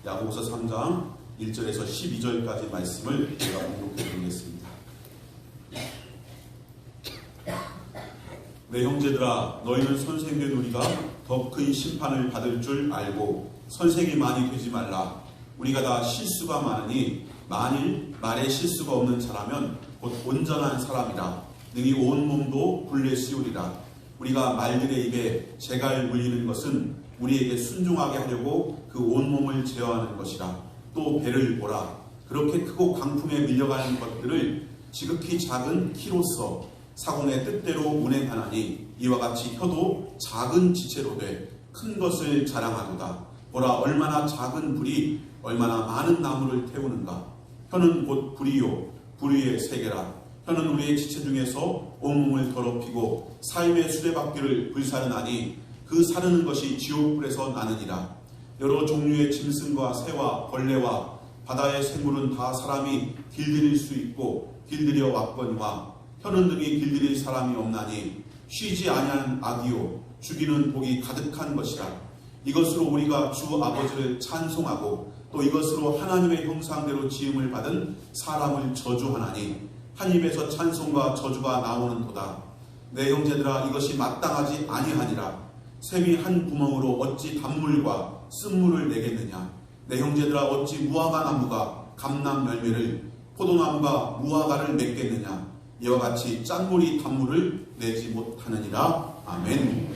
야고보서 3장 1절에서 12절까지 말씀을 제가 공독해 드리겠습니다. 내 형제들아, 너희는 선생된 우리가 더 큰 심판을 받을 줄 알고 선생이 많이 되지 말라. 우리가 다 실수가 많으니 만일 말에 실수가 없는 자라면 곧 온전한 사람이라 능히 온 몸도 굴레 씌우리라. 우리가 말들의 입에 재갈 물리는 것은 우리에게 순종하게 하려고 그 온몸을 제어하는 것이라. 또 배를 보라. 그렇게 크고 강풍에 밀려가는 것들을 지극히 작은 키로서 사공의 뜻대로 운행하나니 이와 같이 혀도 작은 지체로 돼 큰 것을 자랑하도다. 보라, 얼마나 작은 불이 얼마나 많은 나무를 태우는가. 혀는 곧 불이요 불의의 세계라. 혀는 우리의 지체 중에서 온몸을 더럽히고 삶의 수레바퀴를 불사르나니 그 사르는 것이 지옥불에서 나느니라. 여러 종류의 짐승과 새와 벌레와 바다의 생물은 다 사람이 길들일 수 있고 길들여 왔거니와 혀는 등이 길들일 사람이 없나니 쉬지 아니하는 악이요 죽이는 복이 가득한 것이라. 이것으로 우리가 주 아버지를 찬송하고 또 이것으로 하나님의 형상대로 지음을 받은 사람을 저주하나니 한 입에서 찬송과 저주가 나오는도다. 내 형제들아, 이것이 마땅하지 아니하니라. 샘이 한 구멍으로 어찌 단물과 쓴물을 내겠느냐. 내 형제들아, 어찌 무화과 나무가 감람 열매를 포도나무가 무화과를 맺겠느냐. 이와 같이 짠물이 단물을 내지 못하느니라. 아멘.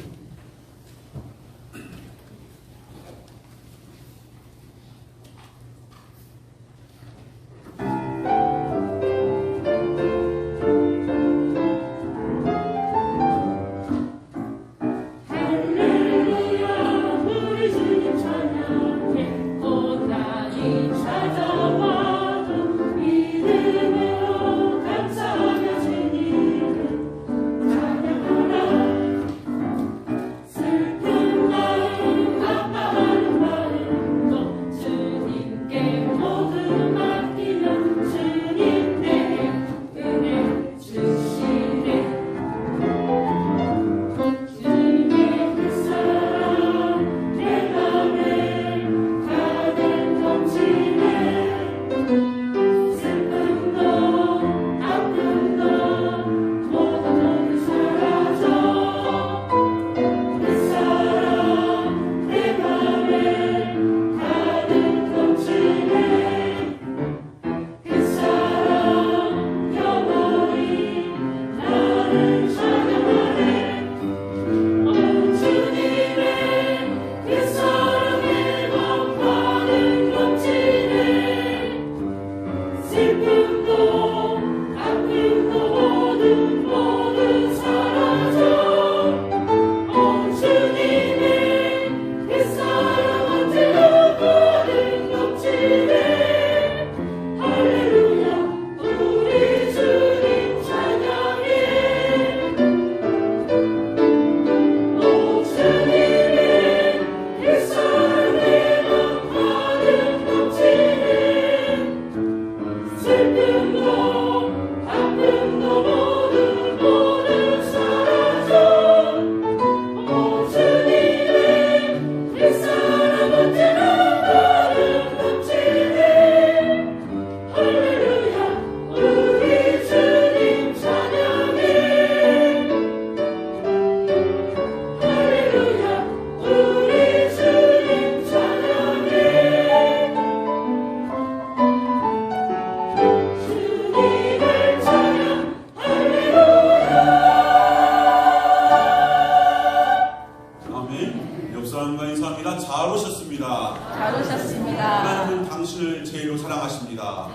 하나님은 당신을 제일로 사랑하십니다.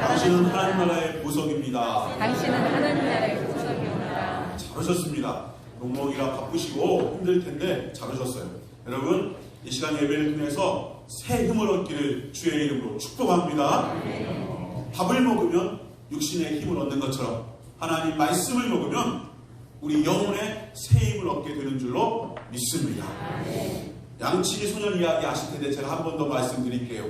당신은 하나님 나라의 보석입니다. 당신은 하나님 나라의 보석입니다. 잘 오셨습니다. 농목이라 바쁘시고 힘들 텐데 잘 오셨어요. 여러분, 이 시간 예배를 통해서 새 힘을 얻기를 주의 이름으로 축복합니다. 밥을 먹으면 육신의 힘을 얻는 것처럼 하나님 말씀을 먹으면 우리 영혼의 새 힘을 얻게 되는 줄로 믿습니다. 양치기 소년 이야기 아실 텐데 제가 한 번 더 말씀드릴게요.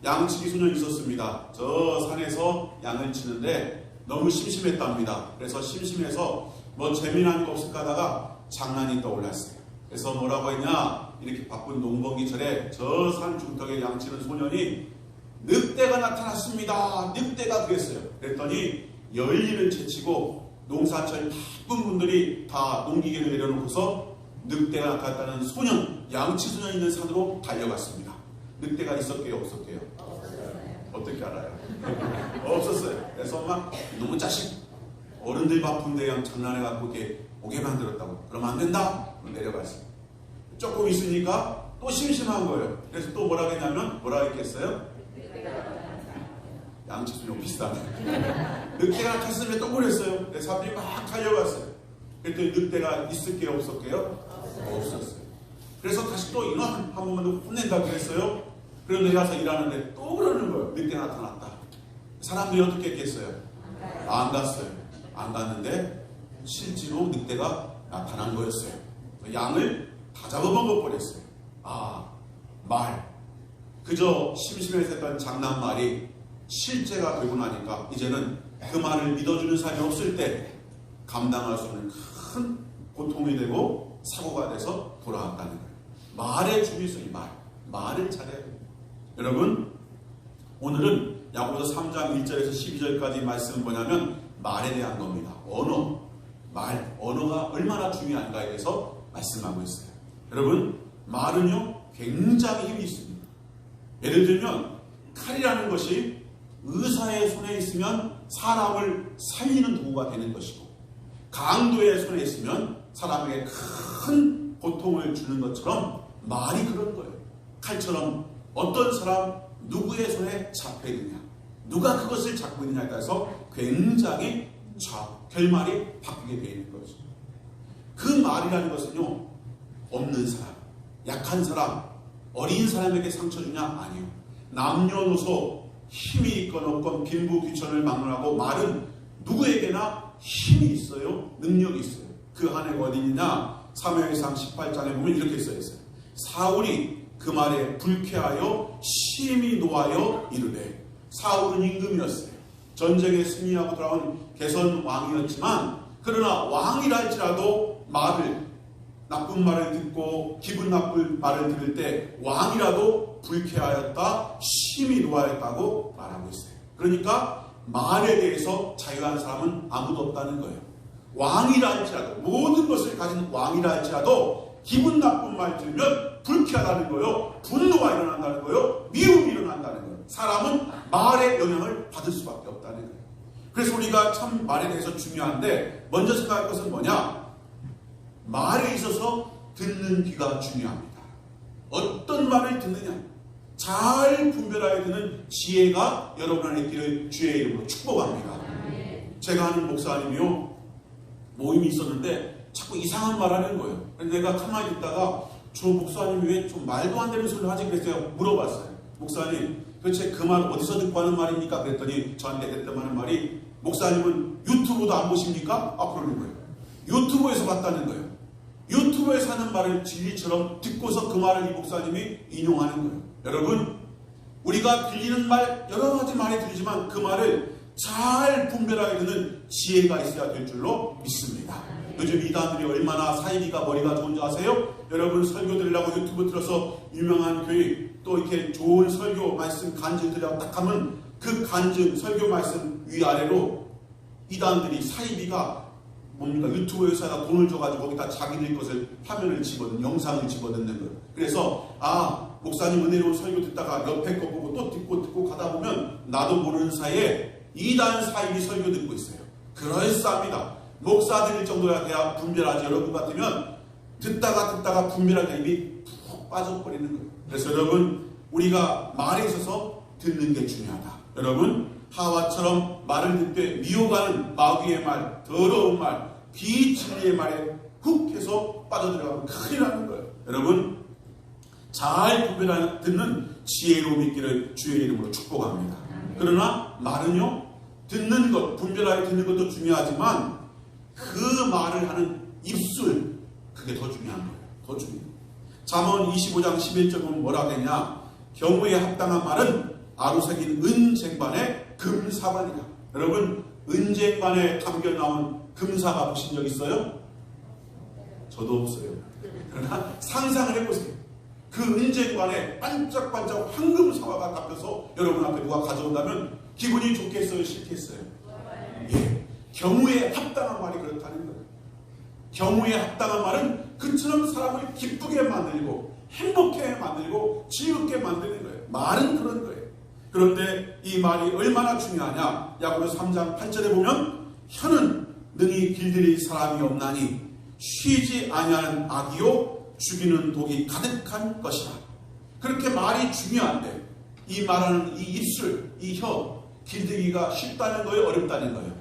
양치기 소년이 있었습니다. 저 산에서 양을 치는데 너무 심심했답니다. 그래서 심심해서 뭐 재미난 거 없을까 하다가 장난이 떠올랐어요. 그래서 뭐라고 했냐? 이렇게 바쁜 농번기철에 저 산 중턱에 양치는 소년이 늑대가 나타났습니다. 늑대가 그랬어요. 그랬더니 열일을 제치고 농사철 바쁜 분들이 다 농기계를 내려놓고서 늑대가 나타났다는 소년, 양치 소년이 있는 산으로 달려갔습니다. 늑대가 있었게요, 없었게요? 어떻게 알아요? 없었어요. 그래서 막 너무 자식 어른들 바쁜데 그냥 장난해갖고 이렇게 오게 만들었다고. 그러면 안 된다. 내려갔어요. 조금 있으니까 또 심심한 거예요. 그래서 또 뭐라 했냐면 뭐라 했겠어요? 양치수용 비슷하네. 늑대가 나타났으면 또 그랬어요. 그래서 사람들이 막 달려갔어요. 그랬더니 늑대가 있을게요, 없었게요? 없었어요. 그래서 다시 또 인원 한 번만 더 혼낸다고 그랬어요. 그런데 가서 일하는데 또 그러는 거예요. 늑대가 나타났다. 사람들이 어떻게 했겠어요? 안 갔어요. 안 갔는데 실제로 늑대가 나타난 거였어요. 양을 다 잡아먹어 버렸어요. 말. 그저 심심해서 했던 장난말이 실제가 되고 나니까 이제는 그 말을 믿어주는 사람이 없을 때 감당할 수 없는 큰 고통이 되고 사고가 돼서 돌아왔다는 거예요. 말의 중요성이 말을 잘해야 돼요. 여러분, 오늘은 야고보서 3장 1절에서 12절까지 말씀은 뭐냐면 말에 대한 겁니다. 언어가 얼마나 중요한가에 대해서 말씀하고 있어요. 여러분, 말은요 굉장히 힘이 있습니다. 예를 들면 칼이라는 것이 의사의 손에 있으면 사람을 살리는 도구가 되는 것이고, 강도의 손에 있으면 사람에게 큰 고통을 주는 것처럼 말이 그런 거예요. 칼처럼 어떤 사람 누구의 손에 잡혀 있느냐, 누가 그것을 잡고 있느냐에 따라서 굉장히 결말이 바뀌게 되어 있는 거죠. 그 말이라는 것은요, 없는 사람, 약한 사람, 어린 사람에게 상처 주냐? 아니요. 남녀노소 힘이 있건 없건 빈부귀천을 막론하고 말은 누구에게나 힘이 있어요. 능력이 있어요. 그 한해가 어디 있느냐? 사무엘상 18장에 보면 이렇게 써 있어요. 사울이 그 말에 불쾌하여 심히 노하여 이르되, 사울은 임금이었어요. 전쟁에 승리하고 돌아온 개선 왕이었지만, 그러나 왕이라 할지라도 나쁜 말을 듣고 기분 나쁜 말을 들을 때 왕이라도 불쾌하였다, 심히 노하였다고 말하고 있어요. 그러니까 말에 대해서 자유한 사람은 아무도 없다는 거예요. 왕이라 할지라도, 모든 것을 가진 왕이라 할지라도 기분 나쁜 말 들으면 불쾌하다는 거예요. 분노가 일어난다는 거예요. 미움이 일어난다는 거예요. 사람은 말의 영향을 받을 수밖에 없다는 거예요. 그래서 우리가 참 말에 대해서 중요한데, 먼저 생각할 것은 뭐냐? 말에 있어서 듣는 귀가 중요합니다. 어떤 말을 듣느냐, 잘 분별하여 듣는 지혜가 여러분 안에 있기를 주의 이름으로 축복합니다. 제가 아는 목사님이요, 모임이 있었는데 자꾸 이상한 말 하는 거예요. 그래서 내가 가만히 있다가 저 목사님이 왜 좀 말도 안 되는 소리를 하지? 그래서 제가 물어봤어요. 목사님, 도대체 그 말 어디서 듣고 하는 말입니까? 그랬더니 저한테 했던 하는 말이, 목사님은 유튜브도 안 보십니까? 그러는 거예요. 유튜브에서 봤다는 거예요. 유튜브에서 하는 말을 진리처럼 듣고서 그 말을 이 목사님이 인용하는 거예요. 여러분, 우리가 들리는 말, 여러 가지 말이 들리지만 그 말을 잘 분별하게 되는 지혜가 있어야 될 줄로 믿습니다. 요즘 이단들이 얼마나 사이비가 머리가 좋은지 아세요? 여러분, 설교 들으려고 유튜브 틀어서 유명한 교회 또 이렇게 좋은 설교 말씀 간증 들으려고 딱 하면 그 간증 설교 말씀 위아래로 이단들이 사이비가 뭡니까? 유튜브에서 돈을 줘가지고 거기다 자기들 것을 화면을 영상을 집어넣는 거예요. 그래서 목사님 은혜로운 설교 듣다가 옆에 거 보고 또 듣고 가다 보면 나도 모르는 사이에 이단 사이비 설교 듣고 있어요. 그럴싸합니다. 목사들일 정도야 돼야 분별하지. 여러분 같으면 듣다가 분별하게 입이 푹 빠져버리는 거예요. 그래서 여러분, 우리가 말에 있어서 듣는 게 중요하다. 여러분, 하와처럼 말을 듣되 미혹하는 마귀의 말, 더러운 말, 비진리의 말에 훅 해서 빠져들어가면 큰일 나는 거예요. 여러분, 잘 분별하는 듣는 지혜로움 있기를 주의 이름으로 축복합니다. 그러나 말은요, 듣는 것, 분별하게 듣는 것도 중요하지만 그 말을 하는 입술, 그게 더 중요한 거예요. 더 중요해요. 잠언 25장 11절 보면 뭐라고 했냐? 경우에 합당한 말은 아로새긴 은쟁반의 금사반이다. 여러분, 은쟁반에 담겨 나온 금사가 보신 적 있어요? 저도 없어요. 그러나 상상을 해보세요. 그 은쟁반에 반짝반짝 황금사과가 깎여서 여러분 앞에 누가 가져온다면 기분이 좋겠어요? 싫겠어요? 예, 경우에 합당한 말이 그렇다는 거예요. 경우에 합당한 말은 그처럼 사람을 기쁘게 만들고 행복해 만들고 즐겁게 만드는 거예요. 말은 그런 거예요. 그런데 이 말이 얼마나 중요하냐? 야고보서 3장 8절에 보면 혀는 능히 길들일 사람이 없나니 쉬지 아니하는 악이요 죽이는 독이 가득한 것이라. 그렇게 말이 중요한데 이 말하는 이 입술, 이 혀 길들이기가 쉽다는 거예요? 어렵다는 거예요?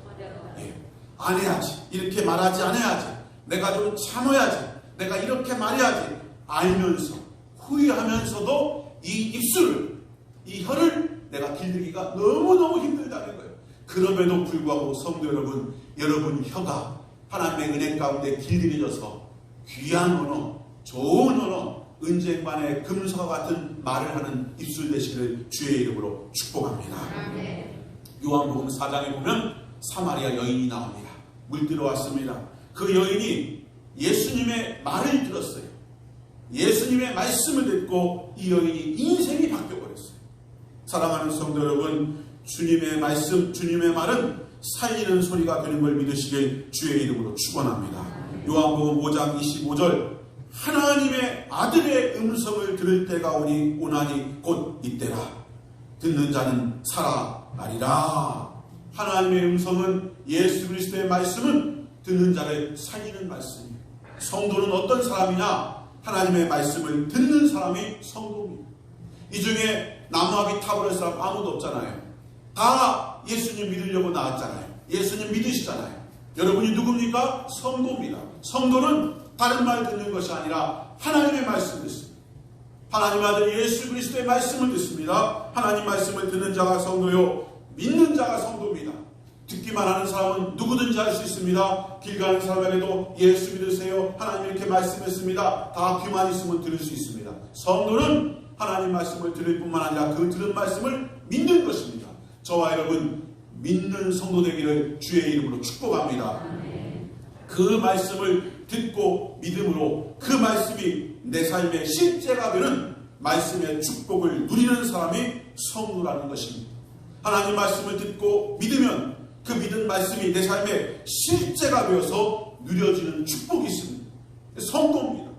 예. 안 해야지. 이렇게 말하지 않아야지. 내가 좀 참아야지. 내가 이렇게 말해야지. 알면서 후회하면서도 이 입술을, 이 혀를 내가 길들이기가 너무너무 힘들다는 거예요. 그럼에도 불구하고 성도 여러분, 여러분 혀가 하나님의 은혜 가운데 길들여져서 귀한 언어, 좋은 언어, 은쟁반의 금서와 같은 말을 하는 입술 되시기를 주의 이름으로 축복합니다. 요한복음 4장에 보면 사마리아 여인이 나옵니다. 물들어 왔습니다. 그 여인이 예수님의 말을 들었어요. 예수님의 말씀을 듣고 이 여인이 인생이 바뀌어버렸어요. 사랑하는 성도 여러분, 주님의 말씀, 주님의 말은 살리는 소리가 되는 걸 믿으시길 주의 이름으로 축원합니다. 요한복음 5장 25절 하나님의 아들의 음성을 들을 때가 오나니 곧 이때라. 듣는 자는 살아나리라. 하나님의 음성은, 예수 그리스도의 말씀은 듣는 자를 살리는 말씀이에요. 성도는 어떤 사람이냐? 하나님의 말씀을 듣는 사람이 성도입니다. 이 중에 나무아비 타버릴 사람 아무도 없잖아요. 다 예수님 믿으려고 나왔잖아요. 예수님 믿으시잖아요. 여러분이 누굽니까? 성도입니다. 성도는 다른 말 듣는 것이 아니라 하나님의 말씀을 듣습니다. 하나님 아들 예수 그리스도의 말씀을 듣습니다. 하나님 말씀을 듣는 자가 성도요, 믿는 자가 성도입니다. 듣기만 하는 사람은 누구든지 할 수 있습니다. 길 가는 사람에게도 예수 믿으세요, 하나님 이렇게 말씀했습니다. 다 귀만 있으면 들을 수 있습니다. 성도는 하나님 말씀을 들을 뿐만 아니라 그 들은 말씀을 믿는 것입니다. 저와 여러분 믿는 성도 되기를 주의 이름으로 축복합니다. 그 말씀을 듣고 믿음으로 그 말씀이 내 삶의 실제가 되는 말씀의 축복을 누리는 사람이 성도라는 것입니다. 하나님 말씀을 듣고 믿으면 그 믿은 말씀이 내 삶의 실제가 되어서 누려지는 축복이 있습니다. 성도입니다.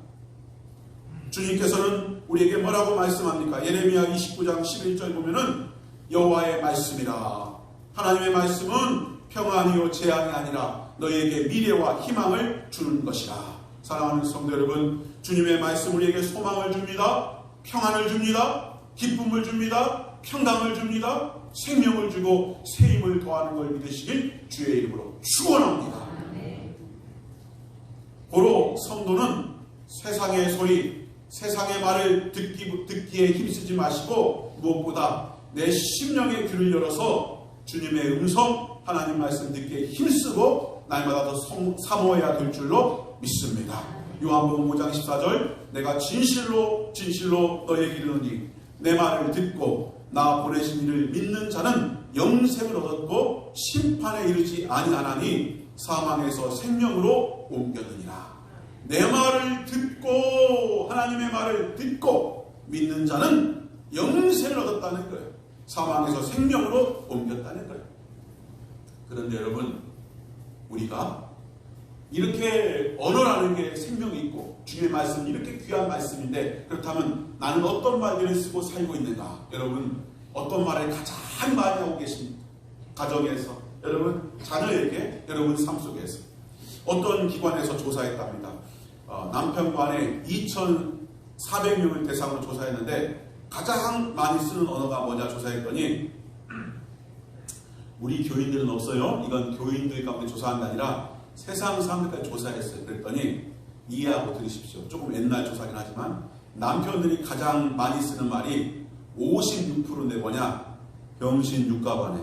주님께서는 우리에게 뭐라고 말씀합니까? 예레미야 29장 11절 보면은 여호와의 말씀이라. 하나님의 말씀은 평안이요 재앙이 아니라 너희에게 미래와 희망을 주는 것이라. 사랑하는 성도 여러분, 주님의 말씀 우리에게 소망을 줍니다. 평안을 줍니다. 기쁨을 줍니다. 평강을 줍니다. 생명을 주고 새 힘을 더하는 걸 믿으시길 주의 이름으로 축원합니다. 고로 성도는 세상의 소리, 세상의 말을 듣기에 힘쓰지 마시고 무엇보다 내 심령의 귀를 열어서 주님의 음성, 하나님 말씀 듣기에 힘쓰고 날마다 더 사모해야 될 줄로 믿습니다. 요한복음 5장 14절 내가 진실로 너에게 이르노니 내 말을 듣고 나 보내신 이를 믿는 자는 영생을 얻었고 심판에 이르지 아니하나니 사망에서 생명으로 옮겼느니라. 내 말을 듣고 하나님의 말을 듣고 믿는 자는 영생을 얻었다는 거예요. 사망에서 생명으로 옮겼다는 거예요. 그런데 여러분, 우리가 이렇게 언어라는 게 생명이 있고 주님의 말씀은 이렇게 귀한 말씀인데, 그렇다면 나는 어떤 말들을 쓰고 살고 있는가? 여러분, 어떤 말을 가장 많이 하고 계십니까? 가정에서, 여러분 자녀에게, 여러분 삶 속에서. 어떤 기관에서 조사했답니다. 남편관에 2,400명을 대상으로 조사했는데 가장 많이 쓰는 언어가 뭐냐 조사했더니, 우리 교인들은 없어요. 이건 교인들 가운데 조사한 게 아니라 세상 사람들까지 조사했어요. 그랬더니 이해하고 들으십시오. 조금 옛날 조사긴 하지만 남편들이 가장 많이 쓰는 말이 56%인데 뭐냐? 병신 육가반에.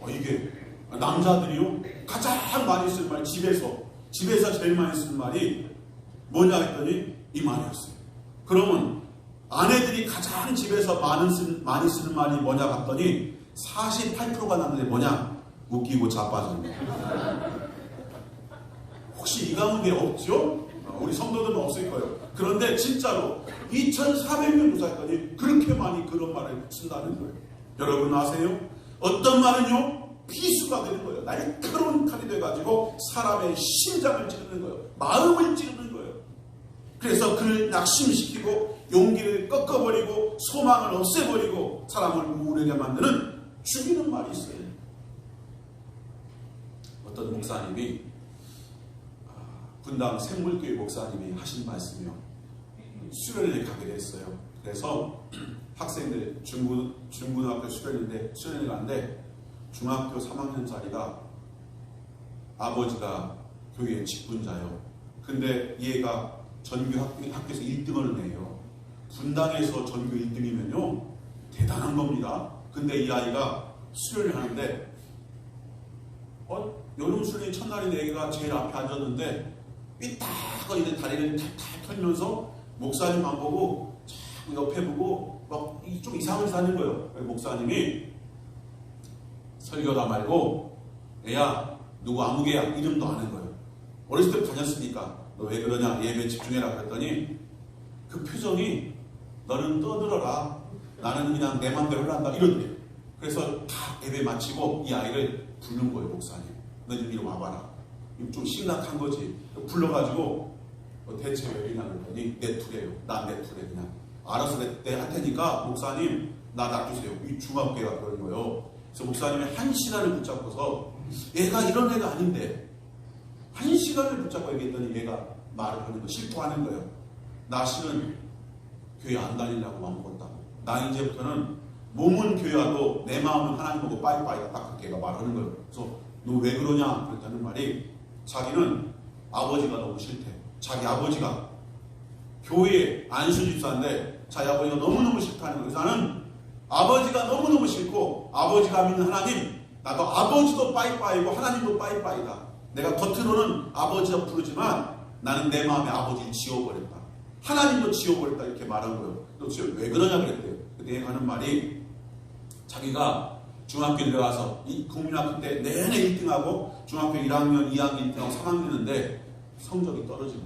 이게 남자들이요? 가장 많이 쓰는 말, 집에서 제일 많이 쓰는 말이 뭐냐 했더니 이 말이었어요. 그러면 아내들이 가장 집에서 많이 쓰는 말이 뭐냐 봤더니 48%가 남는데 뭐냐? 웃기고 자빠지는. 혹시 이 가운데 없죠? 우리 성도들은 없을 거예요. 그런데 진짜로 2400년 조사했더니 그렇게 많이 그런 말을 쓴다는 거예요. 여러분 아세요? 어떤 말은요 비수가 되는 거예요. 날카로운 칼이 돼가지고 사람의 심장을 찌르는 거예요. 마음을 찌르는 거예요. 그래서 그를 낙심시키고 용기를 꺾어버리고 소망을 없애버리고 사람을 우울하게 만드는 죽이는 말이 있어요. 어떤 목사님이 분당 생물교회 목사님이 하신 말씀이요. 수련회에 가게 됐어요. 그래서 학생들 중고등학교 수련회인데 수련회 가는데 중학교 3학년짜리가 아버지가 교회 직분자요. 근데 얘가 전교 학교에서 1등을 내요. 분당에서 전교 1등이면요 대단한 겁니다. 근데 이 아이가 수련을 하는데 여름 수련회 첫날인데 애가 제일 앞에 앉았는데 삐딱거 이제 다리를 탁탁 털면서 목사님만 보고 자꾸 옆에 보고 막 좀 이상한 짓 하는 거예요. 목사님이 설교다 말고 애야 누구 아무개야 이름도 아는 거예요. 어렸을 때 다녔으니까 너 왜 그러냐 예배에 집중해라 그랬더니 그 표정이 너는 떠들어라 나는 그냥 내 맘대로 한다 이런데요. 그래서 다 예배 마치고 이 아이를 부른 거예요. 목사님 너 좀 이리 와봐라. 좀 심각한 거지. 불러가지고 대체 왜 이러냐 그랬더니 내 투래요. 나 내 투래 그냥 알아서 내 할 테니까 목사님 나 놔두세요. 이 중학교가 그런 거예요. 그래서 목사님이 1시간을 붙잡고서 얘가 이런 애가 아닌데 1시간을 붙잡고 얘기했더니 얘가 말을 하는 거 실토하는 거예요. 나 실은 교회 안 다니려고 마음먹었다고. 나 이제부터는 몸은 교회 와도 내 마음은 하나님 보고 빠이빠이다 딱 그렇게 얘가 말하는 거예요. 그래서 너 왜 그러냐 그랬다는 말이 자기는 아버지가 너무 싫대. 자기 아버지가 교회 안수집사인데 자기 아버지가 너무너무 싫다는 거예요. 그래서 나는 아버지가 너무너무 싫고 아버지가 믿는 하나님 나도 아버지도 빠이빠이고 하나님도 빠이빠이다. 내가 겉으로는 아버지라 부르지만 나는 내 마음에 아버지를 지워버렸다. 하나님도 지워버렸다 이렇게 말한 거예요. 도대체 왜 그러냐 그랬대요. 그때 하는 말이 자기가 중학교 들어가서 이 국민학교 때 내내 1등하고 중학교 1학년, 2학년, 1등하고 3학년인데 성적이 떨어지는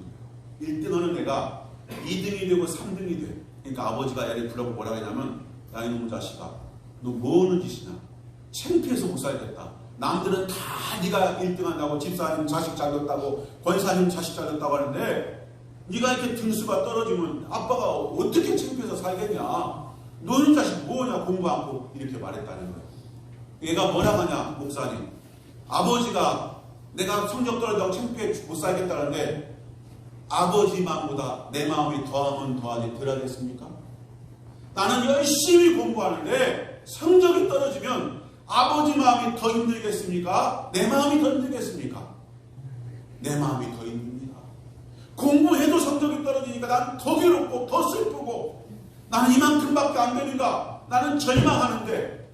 거예요. 1등하는 애가 2등이 되고 3등이 돼. 그러니까 아버지가 애를 불러고 뭐라 하냐면 야 이놈의 자식아 너 뭐하는 짓이냐. 창피해서 못 살겠다. 남들은 다 네가 1등한다고 집사님 자식 잘렸다고 권사님 자식 잘렸다고 하는데 네가 이렇게 등수가 떨어지면 아빠가 어떻게 창피해서 살겠냐. 너는 자식 뭐냐 공부 않고 이렇게 말했다는 거예요. 얘가 뭐라 하냐 목사님. 아버지가 내가 성적 떨어진다고 창피해 못 살겠다는데 아버지만보다 내 마음이 더하면 더하지 덜하겠습니까? 나는 열심히 공부하는데 성적이 떨어지면 아버지 마음이 더 힘들겠습니까? 내 마음이 더 힘들겠습니까? 내 마음이 더 힘듭니다. 공부해도 성적이 떨어지니까 나는 더 괴롭고 더 슬프고 나는 이만큼밖에 안 되니까 나는 절망하는데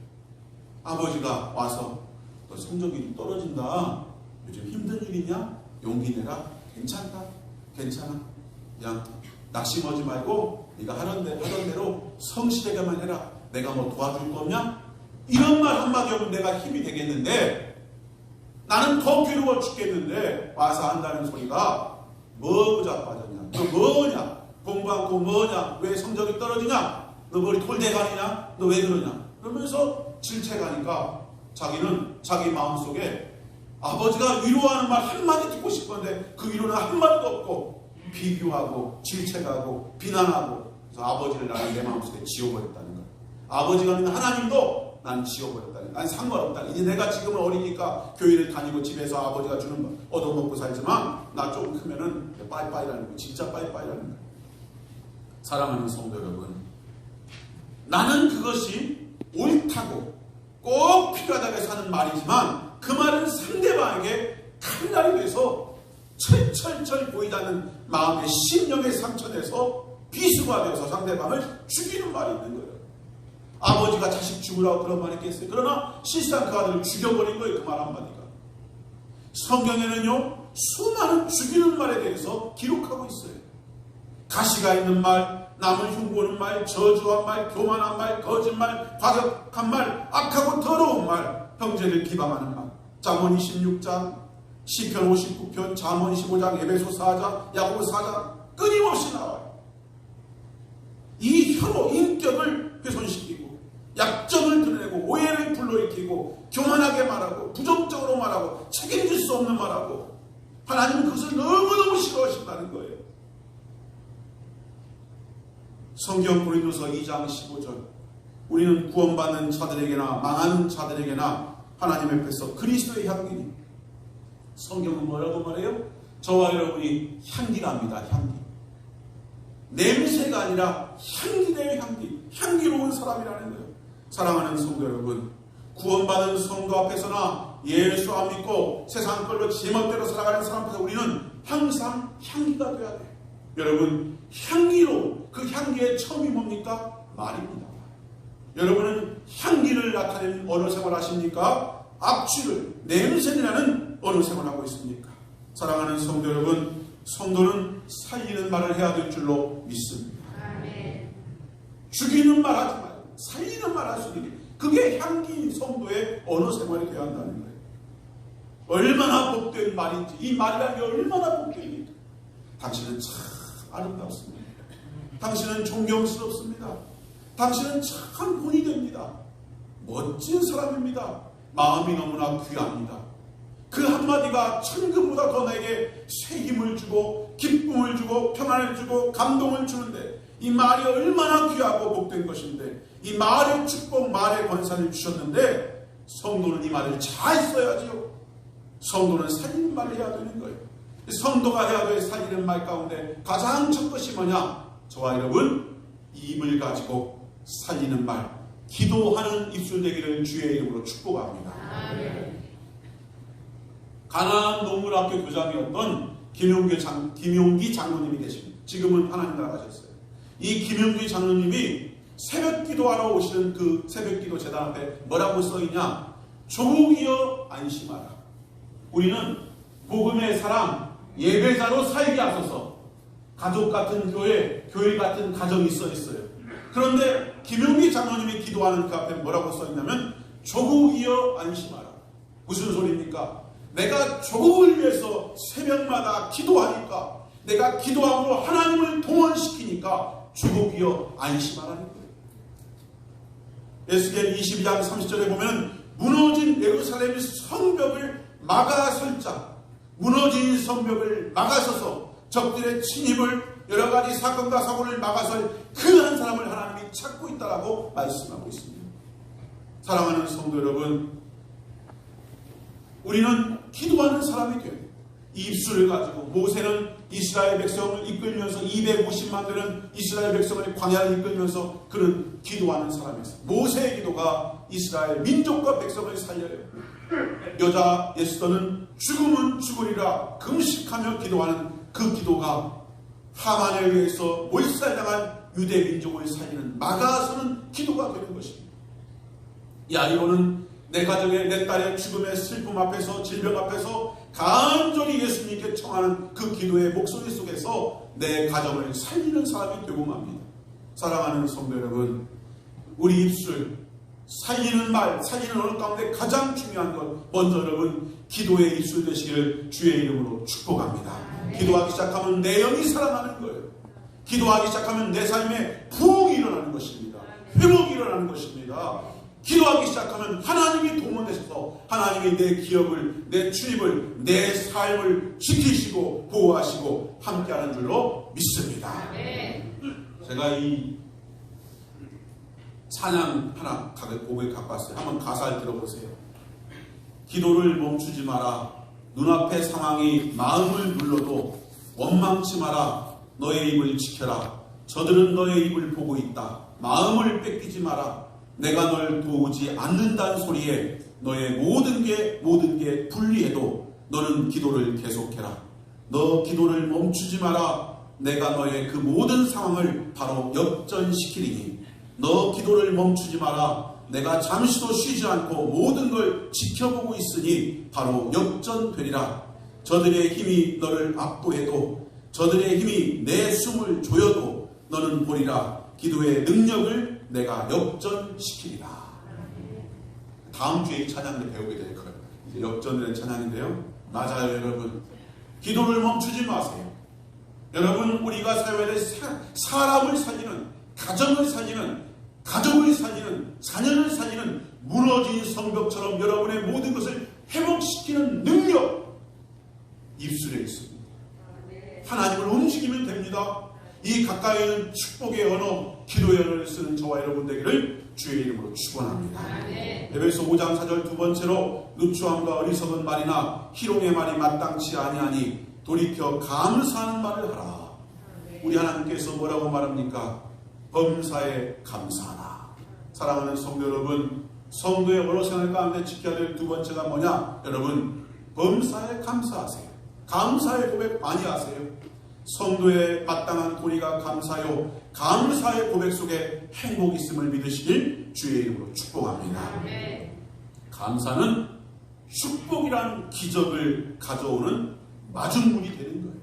아버지가 와서 너 성적이 떨어진다. 요즘 힘든 일이냐? 용기 내라. 괜찮다. 괜찮아. 그냥 낙심하지 말고 네가 하던 대로 성실하게만 해라. 내가 뭐 도와줄 거 없냐? 이런 말 한마디 하면 내가 힘이 되겠는데 나는 더 괴로워 죽겠는데 와서 한다는 소리가 뭐 자빠졌냐? 너 뭐냐? 공부 않고 뭐냐? 왜 성적이 떨어지냐? 너 머리 돌대가리냐? 너 왜 그러냐? 그러면서 질책하니까 자기는 자기 마음속에 아버지가 위로하는 말 한마디 듣고 싶었는데 그 위로는 한마디도 없고 비교하고 질책하고 비난하고 그래서 아버지를 나는 내 마음속에 지워버렸다는 거예요. 아버지가 믿는 하나님도 난 지워버렸다는 거예요. 난 상관없다. 이제 내가 지금은 어리니까 교회를 다니고 집에서 아버지가 주는 거 얻어먹고 살지만 나 조금 크면은 빠이빠이라는 거예요. 진짜 빠이빠이라는 거예요. 사랑하는 성도 여러분, 나는 그것이 옳다고 꼭 필요하다고 해서 하는 말이지만 그 말은 상대방에게 칼날이 돼서 철철철 보이다는 마음의 심령의 상처내서 비수가 되어서 상대방을 죽이는 말이 있는 거예요. 아버지가 자식 죽으라고 그런 말 했겠어요. 그러나 실상 그 아들을 죽여버린 거예요. 그 말 한마디가. 성경에는요 수많은 죽이는 말에 대해서 기록하고 있어요. 가시가 있는 말, 남을 흉보는 말, 저주한 말, 교만한 말, 거짓말, 과격한 말, 악하고 더러운 말, 형제를 비방하는 말. 잠언 26장 시편 59편, 잠언 15장, 에베소 4장, 야고보 4장 끊임없이 나와요. 이 혀로 인격을 훼손시키고 약점을 드러내고 오해를 불러일으키고 교만하게 말하고 부정적으로 말하고 책임질 수 없는 말하고 하나님은 그것을 너무너무 싫어하신다는 거예요. 성경 고린도서 2장 15절, 우리는 구원받는 자들에게나 망하는 자들에게나 하나님 앞에서 그리스도의 향기니. 성경은 뭐라고 말해요? 저와 여러분이 향기랍니다. 향기. 냄새가 아니라 향기대의 향기, 향기로운 사람이라는 거예요. 사랑하는 성도 여러분, 구원받은 성도 앞에서나 예수 안 믿고 세상 걸로 제멋대로 살아가는 사람 앞에서 우리는 항상 향기가 돼야 돼요. 여러분, 향기로, 그 향기의 처음이 뭡니까? 말입니다. 여러분은 향기를 나타내는 언어 생활 하십니까? 악취를, 냄새를 나는 언어 생활하고 있습니까? 사랑하는 성도 여러분, 성도는 살리는 말을 해야 될 줄로 믿습니다. 아멘. 죽이는 말 하지 말고 살리는 말 할 수 있는 게, 그게 향기 성도의 언어 생활이 되어야 한다는 거예요. 얼마나 복된 말인지, 이 말이라는 게 얼마나 복됩니까? 당신은 참 아름답습니다. 당신은 존경스럽습니다. 당신은 참 본이 됩니다. 멋진 사람입니다. 마음이 너무나 귀합니다. 그 한마디가 천금보다 더 내게 새 힘을 주고 기쁨을 주고 평안을 주고 감동을 주는데, 이 말이 얼마나 귀하고 복된 것인데, 이 말의 축복, 말의 권세를 주셨는데 성도는 이 말을 잘 써야지요. 성도는 살리는 말을 해야 되는 거예요. 성도가 해야 될 살리는 말 가운데 가장 첫 것이 뭐냐? 저와 여러분, 입을 가지고 살리는 말, 기도하는 입술 되기를 주의 이름으로 축복합니다. 아멘. 가나안 농물학교 교장이었던 김용기 장로님이 계십니다. 지금은 하나님 나라 가셨어요. 이 김용기 장로님이 새벽 기도하러 오시는 그 새벽 기도 제단 앞에 뭐라고 써있냐? 조국이여 안심하라. 우리는 복음의 사랑, 예배자로 살게 하소서. 가족 같은 교회 같은 가정이 써 있어요. 그런데 김용기 장로님이 기도하는 그 앞에 뭐라고 써있냐면 조국이여 안심하라. 무슨 소리입니까? 내가 조국을 위해서 새벽마다 기도하니까, 내가 기도함으로 하나님을 동원시키니까 조국이여 안심하라는 거예요. 에스겔 22장 30절에 보면 무너진 예루살렘의 성벽을 막아설 자, 무너진 성벽을 막아서서 적들의 침입을, 여러 가지 사건과 사고를 막아설 그 한 사람을 하나님이 찾고 있다라고 말씀하고 있습니다. 사랑하는 성도 여러분, 우리는 기도하는 사람이 돼요. 이 입술을 가지고 모세는 이스라엘 백성을 이끌면서 250만 되는 이스라엘 백성을 광야를 이끌면서 그는 기도하는 사람이었어요. 모세의 기도가 이스라엘 민족과 백성을 살려요. 여자 에스더는 죽으면 죽으리라 금식하며 기도하는 그 기도가 하만을 위해서 몰살당한 유대 민족을 살리는 막아서는 기도가 되는 것입니다. 야이로는 내 가정의, 내 딸의 죽음의 슬픔 앞에서, 질병 앞에서 간절히 예수님께 청하는 그 기도의 목소리 속에서 내 가정을 살리는 사람이 되고 맙니다. 사랑하는 성도 여러분, 우리 입술, 살리는 말, 살리는 언어 가운데 가장 중요한 것, 먼저 여러분 기도의 입술 되시기를 주의 이름으로 축복합니다. 기도하기 시작하면 내 영이 살아나는 거예요. 기도하기 시작하면 내 삶에 부흥이 일어나는 것입니다. 회복이 일어나는 것입니다. 기도하기 시작하면 하나님이 동원되셔서 하나님이 내 기업을, 내 출입을, 내 삶을 지키시고 보호하시고 함께하는 줄로 믿습니다. 제가 이 찬양 하나 곡을 갖고 왔어요. 한번 가사를 들어보세요. 기도를 멈추지 마라. 눈앞의 상황이 마음을 눌러도 원망치 마라. 너의 입을 지켜라. 저들은 너의 입을 보고 있다. 마음을 뺏기지 마라. 내가 널 도우지 않는다는 소리에 너의 모든 게 불리해도 너는 기도를 계속해라. 너 기도를 멈추지 마라. 내가 너의 그 모든 상황을 바로 역전시키리니 너 기도를 멈추지 마라. 내가 잠시도 쉬지 않고 모든 걸 지켜보고 있으니 바로 역전되리라. 저들의 힘이 너를 압도해도, 저들의 힘이 내 숨을 조여도 너는 보리라. 기도의 능력을 내가 역전시키리라. 다음 주에 이 찬양을 배우게 될 거예요. 이제 역전되는 찬양인데요. 맞아요, 여러분. 기도를 멈추지 마세요. 여러분, 우리가 사회에 사람을 살리는, 가정을 살리는, 가족을 살리는, 자녀를 살리는 무너진 성벽처럼 여러분의 모든 것을 회복시키는 능력 입술에 있습니다. 하나님을 움직이면 됩니다. 이 가까이 있는 축복의 언어, 기도의 언어를 쓰는 저와 여러분 되기를 주의 이름으로 축원합니다. 에베소 5장 4절 두 번째로 누추함과 어리석은 말이나 희롱의 말이 마땅치 아니하니 돌이켜 감사하는 말을 하라. 우리 하나님께서 뭐라고 말합니까? 범사에 감사하라. 사랑하는 성도 여러분, 성도의 언어 생활 가운데 지켜야 될 두 번째가 뭐냐? 여러분, 범사에 감사하세요. 감사의 고백 많이 하세요. 성도의 마땅한 도리가 감사요. 감사의 고백 속에 행복이 있음을 믿으시길 주의 이름으로 축복합니다. 감사는 축복이라는 기적을 가져오는 마중물이 되는 거예요.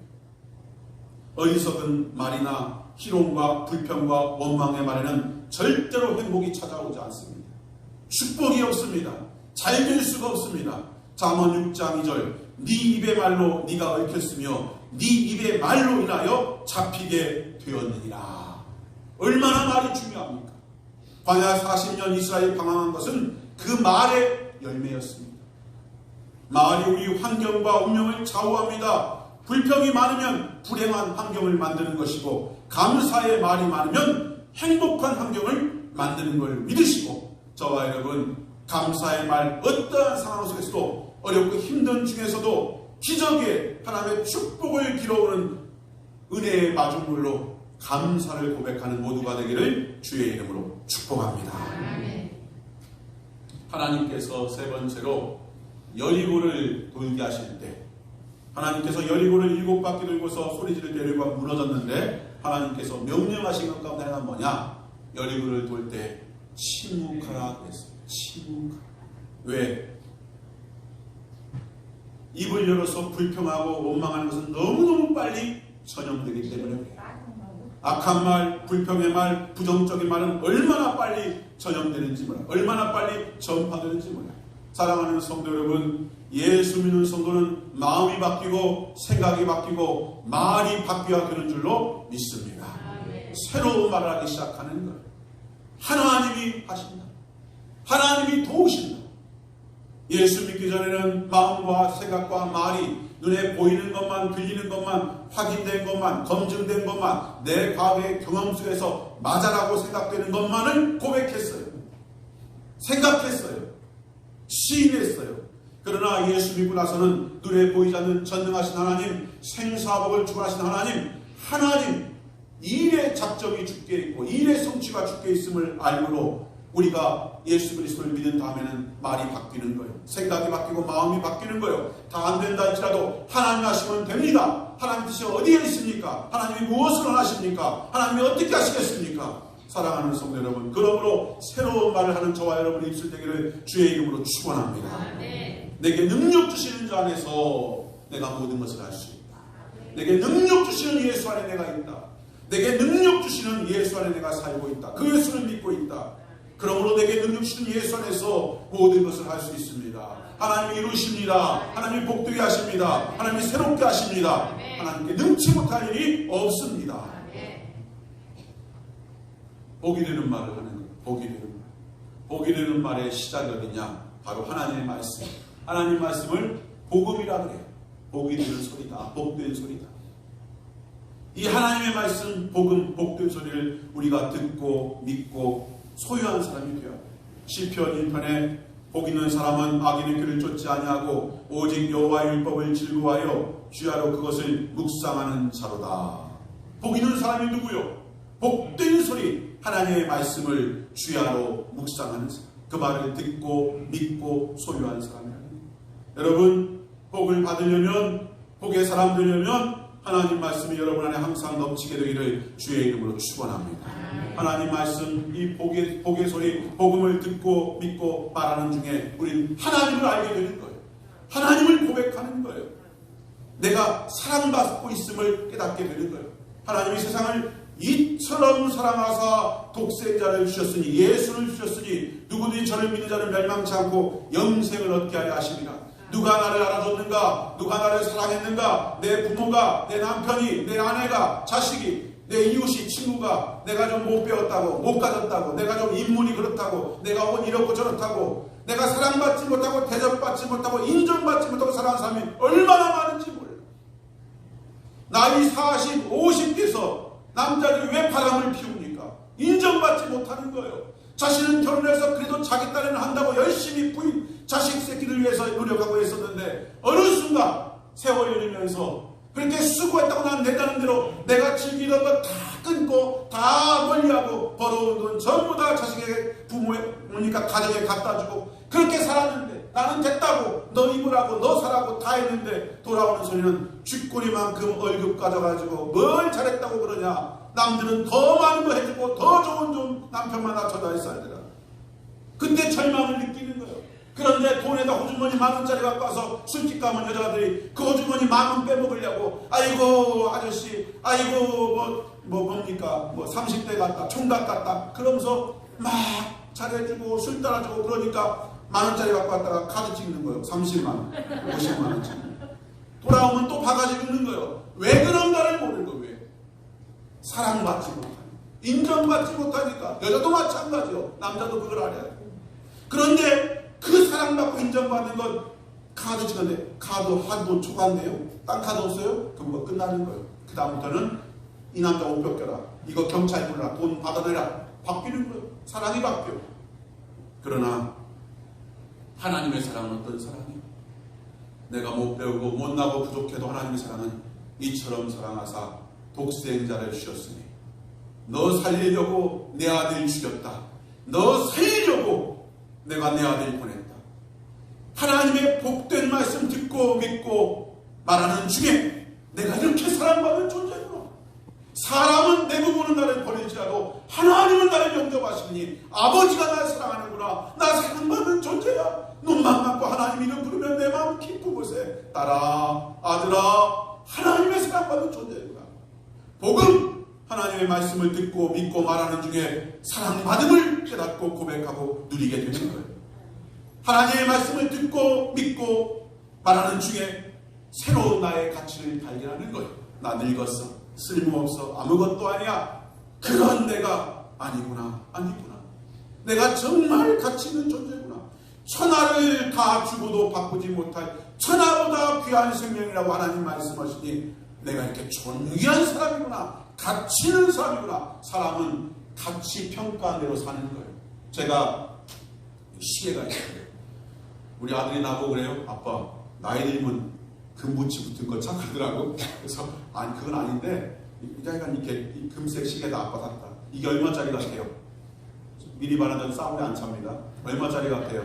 어리석은 말이나 희롱과 불평과 원망의 말에는 절대로 행복이 찾아오지 않습니다. 축복이 없습니다. 잘 될 수가 없습니다. 잠언 6장 2절 네 입의 말로 네가 얽혔으며 네 입의 말로 인하여 잡히게 되었느니라. 얼마나 말이 중요합니까? 광야 40년 이스라엘 방황한 것은 그 말의 열매였습니다. 말이 우리 환경과 운명을 좌우합니다. 불평이 많으면 불행한 환경을 만드는 것이고 감사의 말이 많으면 행복한 환경을 만드는 걸 믿으시고 저와 여러분 감사의 말 어떠한 상황 속에서도 어렵고 힘든 중에서도 기적의 하나님의 축복을 길어오는 은혜의 마중물로 감사를 고백하는 모두가 되기를 주의 이름으로 축복합니다. 하나님께서 세 번째로 여리고를 돌게 하실 때 하나님께서 여리고를 7바퀴 돌고서 소리지를 때 여리고가 무너졌는데 하나님께서 명령하신 것 가운데 하나가 뭐냐? 여리고를 돌 때 침묵하라 그랬어요. 침묵하라. 왜? 입을 열어서 불평하고 원망하는 것은 너무너무 빨리 전염되기 때문에 그래요. 악한 말, 불평의 말, 부정적인 말은 얼마나 빨리 전염되는지 몰라요. 얼마나 빨리 전파되는지 몰라요. 사랑하는 성도 여러분, 예수 믿는 성도는 마음이 바뀌고 생각이 바뀌고 말이 바뀌어야 되는 줄로 믿습니다. 새로운 말을 하기 시작하는 거예요. 하나님이 하신다. 하나님이 도우신다. 예수 믿기 전에는 마음과 생각과 말이 눈에 보이는 것만, 들리는 것만, 확인된 것만, 검증된 것만, 내 과거의 경험 속에서 맞아라고 생각되는 것만을 고백했어요. 생각했어요. 시인했어요. 그러나 예수 믿고 나서는 눈에 보이지 않는 전능하신 하나님, 생사복을 주관하신 하나님 일의 작정이 주께 있고 일의 성취가 주께 있음을 알므로 우리가 예수 그리스도를 믿은 다음에는 말이 바뀌는 거예요. 생각이 바뀌고 마음이 바뀌는 거예요. 다 안 된다 할지라도 하나님 하시면 됩니다. 하나님 뜻이 어디에 있습니까? 하나님이 무엇을 원하십니까? 하나님이 어떻게 하시겠습니까? 사랑하는 성도 여러분, 그러므로 새로운 말을 하는 저와 여러분의 입술 되기를 주의 이름으로 축원합니다. 내게 능력 주시는 자 안에서 내가 모든 것을 할 수 있다. 내게 능력 주시는 예수 안에 내가 있다. 내게 능력 주시는 예수 안에 내가 살고 있다. 그 예수를 믿고 있다. 그러므로 내게 능력 주시는 예수 안에서 모든 것을 할 수 있습니다. 하나님이 이루십니다. 하나님이 복되게 하십니다. 하나님이 새롭게 하십니다. 하나님께 능치 못할 일이 없습니다. 복이 되는 말을 하는 거예요. 복이 되는 말. 복이 되는 말의 시작이 어디냐? 바로 하나님의 말씀. 하나님 말씀을 복음이라 그래요. 복이 되는 소리다. 복된 소리다. 이 하나님의 말씀, 복음, 복된 소리를 우리가 듣고 믿고 소유한 사람이 되어야 돼요. 시편 1편에 복 있는 사람은 악인의 길을 쫓지 아니하고 오직 여호와의 율법을 즐거워하여 주야로 그것을 묵상하는 자로다. 복 있는 사람이 누구요? 복된 소리, 하나님의 말씀을 주야로 묵상하는 사람. 그 말을 듣고 믿고 소유한 사람이라는 거예요. 여러분, 복을 받으려면, 복의 사람 되려면 하나님 말씀이 여러분 안에 항상 넘치게 되기를 주의 이름으로 축원합니다. 하나님 말씀, 이 복의 소리, 복음을 듣고 믿고 말하는 중에 우리는 하나님을 알게 되는 거예요. 하나님을 고백하는 거예요. 내가 사랑받고 있음을 깨닫게 되는 거예요. 하나님이 세상을 이처럼 사랑하사 독생자를 주셨으니, 예수를 주셨으니 누구든지 저를 믿는 자는 멸망치 않고 영생을 얻게 하려 하십니다. 누가 나를 알아줬는가? 누가 나를 사랑했는가? 내 부모가, 내 남편이, 내 아내가, 자식이, 내 이웃이, 친구가 내가 좀 못 배웠다고, 못 가졌다고, 내가 좀 인물이 그렇다고, 내가 이렇고 저렇다고, 내가 사랑받지 못하고 대접받지 못하고 인정받지 못하고 살아가는 사람이 얼마나 많은지 몰라. 나이 40, 50대에서 남자들이 왜 바람을 피웁니까? 인정받지 못하는 거예요. 자신은 결혼해서 그래도 자기 딸에는 한다고 열심히 부인, 자식 새끼를 위해서 노력하고 있었는데 어느 순간 세월이 흐르면서 그렇게 수고했다고 난 내다는 대로 내가 즐기던 거 다 끊고 다 멀리하고 벌어온 돈 전부 다 자식에게 부모니까 가정에 갖다 주고 그렇게 살았는데 나는 됐다고 너 입으라고 너 사라고 다 했는데 돌아오는 소리는 쥐꼬리만큼 월급 가져가지고 뭘 잘했다고 그러냐. 남들은 더 많은 거 해주고 더 좋은 좀 남편만 낳쳐다 있어야 되라. 그때 절망을 느끼는 거예요. 그런데 돈에다 호주머니 10,000원짜리 갖고 와서 술집 가면 여자들이 그 호주머니 10,000원 빼먹으려고 아이고 아저씨 아이고 뭡니까 30대 같다 총각 같다 그러면서 막 잘해주고 술 따라주고 그러니까 10,000원짜리 갖고 왔다가 카드 찍는 거예요. 30만원 50만원짜리 돌아오면 또 바가지 긁는 거예요. 왜 그런가를 모르는 거예요. 왜? 사랑받지 못하니까 인정받지 못하니까. 여자도 마찬가지요. 남자도 그걸 알아야 돼요. 그런데 그 사랑받고 인정받는 건 카드 찍었는데 카드 한도 초과인데요. 딴 카드 없어요? 그럼 뭐 끝나는 거예요. 그 다음부터는 이 남자 옷 벗겨라. 이거 경찰 불러라. 돈 받아내라. 바뀌는 거예요. 사랑이 바뀌어. 그러나 하나님의 사랑은 어떤 사랑이에요? 내가 못 배우고 못나고 부족해도 하나님의 사랑은 이처럼 사랑하사 독생자를 주셨으니 너 살리려고 내 아들 죽였다. 너 살리려고 내가 내 아들 보냈다. 하나님의 복된 말씀 듣고 믿고 말하는 중에 내가 이렇게 사랑받는 존재구나. 사람은 내고 보는 나를 버릴지라도 하나님은 나를 영접하시니 아버지가 나를 사랑하는구나. 나 사랑받는 존재야. 눈만 감고 하나님 이름 부르면 내 마음 기쁜 곳에 딸아 아들아 하나님의 사랑받는 존재구나. 복음 하나님의 말씀을 듣고 믿고 말하는 중에 사랑받음을 깨닫고 고백하고 누리게 되는 거예요. 하나님의 말씀을 듣고 믿고 말하는 중에 새로운 나의 가치를 발견하는 거예요. 나 늙었어. 쓸모없어. 아무것도 아니야. 그런 내가 아니구나. 내가 정말 가치 있는 존재구나. 천하를 다 주고도 바꾸지 못할 천하보다 귀한 생명이라고 하나님 말씀하시니 내가 이렇게 존귀한 사람이구나. 가치 있는 사람이구나. 사람은 가치 평가대로 사는 거예요. 제가 시계가 있어요. 우리 아들이 나보고 그래요. 아빠 나이 들면 금붙이 붙은 거 착하더라고. 그래서 아니 그건 아닌데 이자가 이렇게 금색 시계다 아빠 샀다. 이게 얼마짜리 같아요? 미리 말하자면 싸움이 안 찹니다. 얼마짜리 같아요?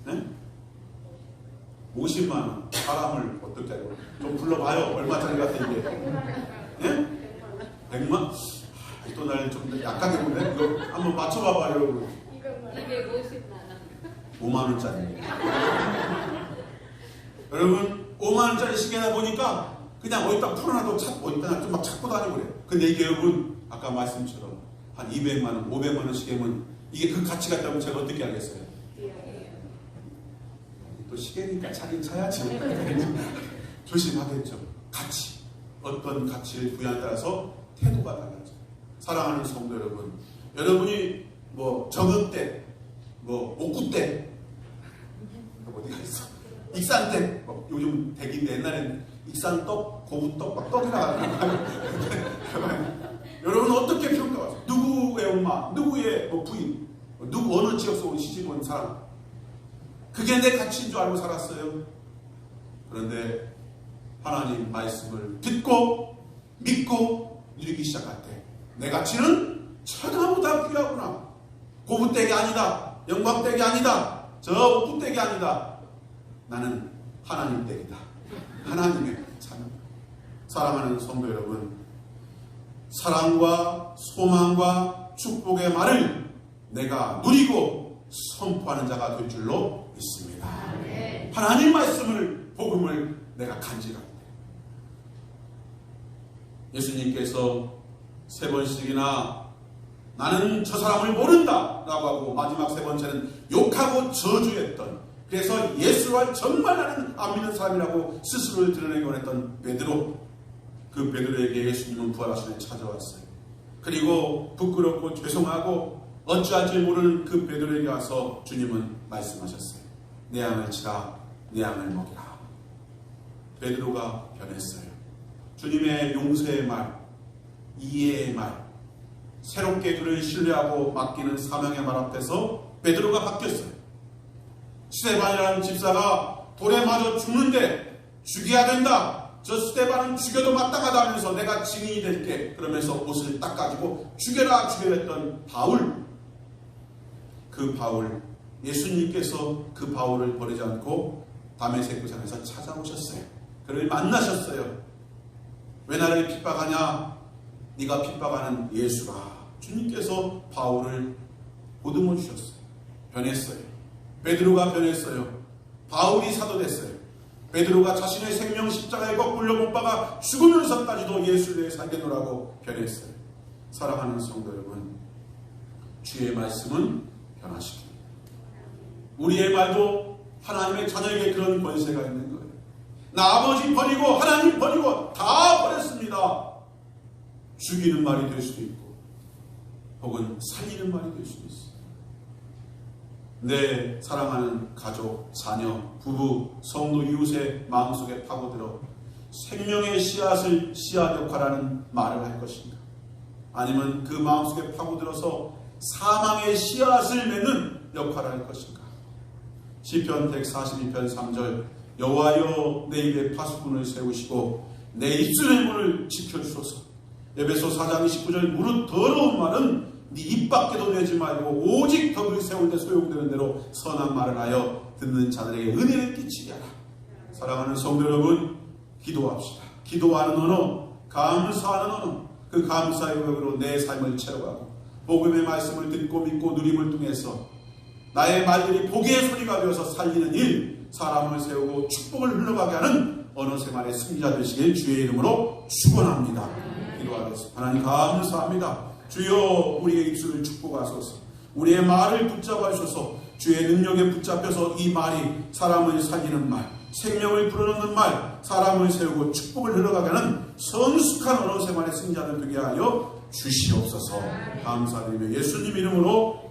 네? 50만 원. 사람을 어떻게 해요? 좀 불러봐요. 얼마짜리 같아 이게? 네? 100만? 또 날 좀 약하게 보네. 이거 한번 맞춰봐봐요. 250만 원. 5만 원짜리. 여러분 5만 원짜리 시계나 보니까 그냥 어디다 풀어놔도 어디다 좀 막 찾고 다니고 그래요. 근데 이게 여러분 아까 말씀처럼 한 200만 원, 500만 원 시계면 이게 그 가치가 있다면 제가 어떻게 하겠어요? 또 시계니까 차긴 차야지. 조심하겠죠. 가치. 어떤 가치를 부여에 따라서 태도가 달라져. 사랑하는 성도 여러분, 여러분이 뭐 정읍 때, 뭐 옥구 때, 어디가 있어? 익산 때, 뭐 요즘 댁인데 옛날에는 익산떡, 고부떡, 막 떡이 나가잖아요. 여러분 어떻게 평가하세요? 누구의 엄마, 누구의 뭐 부인, 누구 어느 지역에서 온 시집 온 사람, 그게 내 가치인 줄 알고 살았어요. 그런데 하나님 말씀을 듣고 믿고 누리기 시작할 때 내 가치는 천하보다 귀하구나. 고부댁이 아니다. 영광댁이 아니다. 저 옥부댁이 아니다. 나는 하나님 댁이다. 하나님의 자녀. 사랑하는 성도 여러분, 사랑과 소망과 축복의 말을 내가 누리고 선포하는 자가 될 줄로 믿습니다. 하나님 말씀을 복음을 내가 간직합니다. 예수님께서 3번씩이나 나는 저 사람을 모른다 라고 하고 마지막 3번째는 욕하고 저주했던 그래서 예수를 정말 나는 안 믿는 사람이라고 스스로를 드러내기 원했던 베드로, 그 베드로에게 예수님은 부활하시네 찾아왔어요. 그리고 부끄럽고 죄송하고 어찌할 줄 모르는 그 베드로에게 와서 주님은 말씀하셨어요. 내 양을 치라, 내 양을 먹이라. 베드로가 변했어요. 주님의 용서의 말, 이해의 말, 새롭게 그를 신뢰하고 맡기는 사명의 말 앞에서 베드로가 바뀌었어요. 스데반이라는 집사가 돌에 맞아 죽는데 죽여야 된다. 저 스데반은 죽여도 마땅하다 하면서 내가 증인이 될게. 그러면서 옷을 딱 가지고 죽여라 했던 바울. 그 바울, 예수님께서 그 바울을 버리지 않고 다메섹 산에서 찾아오셨어요. 그를 만나셨어요. 왜 나를 핍박하냐? 네가 핍박하는 예수가. 주님께서 바울을 보듬어 주셨어요. 변했어요. 베드로가 변했어요. 바울이 사도 됐어요. 베드로가 자신의 생명 십자가에 거꾸로 못 박아 죽으면서까지도 예수를 위해 살겠노라고 변했어요. 사랑하는 성도 여러분, 주의 말씀은 변화시킵니다. 우리의 말도 하나님의 자녀에게 그런 권세가 있는 거예요. 나 아버지 버리고 하나님 버리고 다 버렸습니다. 죽이는 말이 될 수도 있고 혹은 살리는 말이 될 수도 있어요. 내 사랑하는 가족, 자녀, 부부, 성도, 이웃의 마음속에 파고들어 생명의 씨앗 역할하는 말을 할 것인가? 아니면 그 마음속에 파고들어서 사망의 씨앗을 맺는 역할을 할 것인가? 시편 142편 3절 여호와여 내 입에 파수꾼을 세우시고 내 입술의 문을 지켜주소서. 에베소 4장 29절 무릇 더러운 말은 네 입 밖에도 내지 말고 오직 덕을 세울 때 소용되는 대로 선한 말을 하여 듣는 자들에게 은혜를 끼치게 하라. 사랑하는 성도 여러분, 기도합시다. 기도하는 언어, 감사하는 언어, 그 감사의 고백으로 내 삶을 채워가고 복음의 말씀을 듣고 믿고 누림을 통해서 나의 말들이 복의 소리가 되어서 살리는 일, 사람을 세우고 축복을 흘러가게 하는 언어 생활의 승리자 되시길 주의 이름으로 축원합니다. 기도하겠습니다. 하나님 감사합니다. 주여 우리의 입술을 축복하소서. 우리의 말을 붙잡아 주셔서 주의 능력에 붙잡혀서 이 말이 사람을 살리는 말, 생명을 불어넣는 말, 사람을 세우고 축복을 흘러가게 하는 성숙한 언어 생활의 승리자들 되게 하여 주시옵소서. 감사드리며 예수님 이름으로